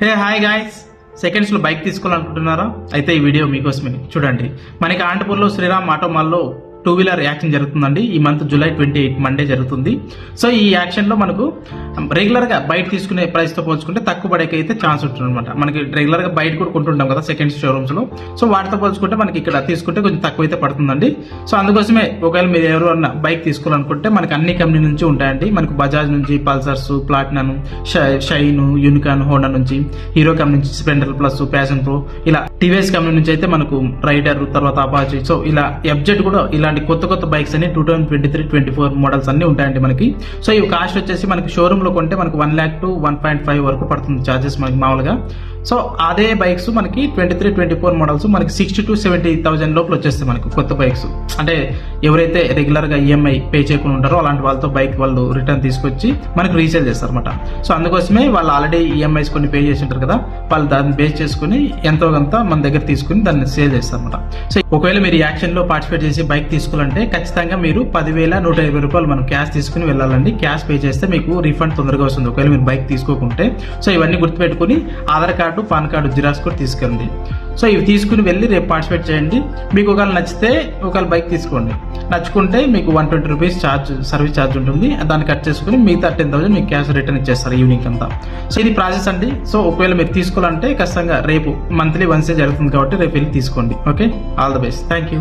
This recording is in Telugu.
హే హాయ్ గాయ్స్, సెకండ్స్లో బైక్ తీసుకోవాలనుకుంటున్నారా? అయితే ఈ వీడియో మీకోసమే. చూడండి, మనకి అనంతపూర్లో శ్రీరామ్ ఆటో మాల్లో 2-వీలర్ యాక్షన్ జరుగుతుందండి. ఈ మంత్ జూలై 28 మండే జరుగుతుంది. సో ఈ యాక్షన్లో మనకు రెగ్యులర్గా బయట తీసుకునే ప్రైస్తో పోల్చుకుంటే తక్కువ పడేకి అయితే ఛాన్స్ ఉంటుంది అనమాట. మనకి రెగ్యులర్గా బయట కూడా కొంటుంటాం కదా సెకండ్ షోరూమ్స్లో. సో వాటితో పోల్చుకుంటే మనకి ఇక్కడ తీసుకుంటే కొంచెం తక్కువ అయితే పడుతుందండి. సో అందుకోసమే ఒకవేళ మీరు ఎవరైనా బైక్ తీసుకోవాలనుకుంటే మనకి అన్ని కంపెనీ నుంచి ఉంటాయండి. మనకు బజాజ్ నుంచి pulsars, platinum, shine, unicorn, Honda నుంచి, హీరో కంపెనీ నుంచి స్ప్లెండర్ ప్లస్, ప్యాషన్ ప్రో, ఇలా టీవీఎస్ కంపెనీ నుంచి అయితే మనకు రైడర్, తర్వాత అపాచీ, సో ఇలా ఎఫ్జెడ్ కూడా ఇలాంటి కొత్త బైక్స్ అన్ని 2023-24 మోడల్స్ అన్ని ఉంటాయండి మనకి. సో ఇవి కాస్ట్ వచ్చేసి మనకి షోరూమ్ లో కొంటే మనకి 1 lakh to 1.5 వరకు పడుతుంది చార్జెస్ మనకి మామూలుగా. సో అదే బైక్స్ మనకి 23-24 మోడల్స్ మనకి 60,000 to 70,000 లోపల వచ్చేస్తాయి మనకు కొత్త బైక్స్. అంటే ఎవరైతే రెగ్యులర్ గా ఈఎంఐ పే చేయకుండా ఉంటారో అలాంటి వాళ్ళతో బైక్ వాళ్ళు రిటర్న్ తీసుకొచ్చి మనకు రీసేల్ చేస్తారు అనమాట. సో అందుకోసమే వాళ్ళు ఆల్రెడీ ఈఎంఐస్ కొన్ని పే చేసి ఉంటారు కదా, వాళ్ళు దాన్ని బేస్ చేసుకుని ఎంతో కొంత మన దగ్గర తీసుకుని దాన్ని సేల్ చేస్తారు అనమాట. సో ఒకవేళ మీరు యాక్షన్ లో పార్టిసిపేట్ చేసి బైక్ తీసుకోవాలంటే ఖచ్చితంగా మీరు 10,120 రూపాయలు మనం క్యాష్ తీసుకుని వెళ్ళాలండి. క్యాష్ పే చేస్తే మీకు రీఫండ్ తొందరగా వస్తుంది ఒకవేళ మీరు బైక్ తీసుకోకుంటే. సో ఇవన్నీ గుర్తుపెట్టుకుని Aadhaar card, pan card xerox కూడా తీసుకెళ్ళండి. సో ఇవి తీసుకుని వెళ్ళి రేపు పార్టిసిపేట్ చేయండి. మీకు ఒకవేళ నచ్చితే ఒకవేళ బైక్ తీసుకోండి, నచ్చుకుంటే మీకు 120 రూపీస్ ఛార్జ్, సర్వీస్ ఛార్జ్ ఉంటుంది. దాన్ని కట్ చేసుకుని మిగతా 10,000 మీకు క్యాష్ రిటర్న్ ఇచ్చేస్తారు ఈవినింగ్ అంతా. సో ఇది ప్రాసెస్ అండి. సో ఒకవేళ మీరు తీసుకోవాలంటే ఖచ్చితంగా రేపు మంత్లీ వన్సే జరుగుతుంది కాబట్టి రేపు వెళ్ళి తీసుకోండి. Okay, all the best, thank you.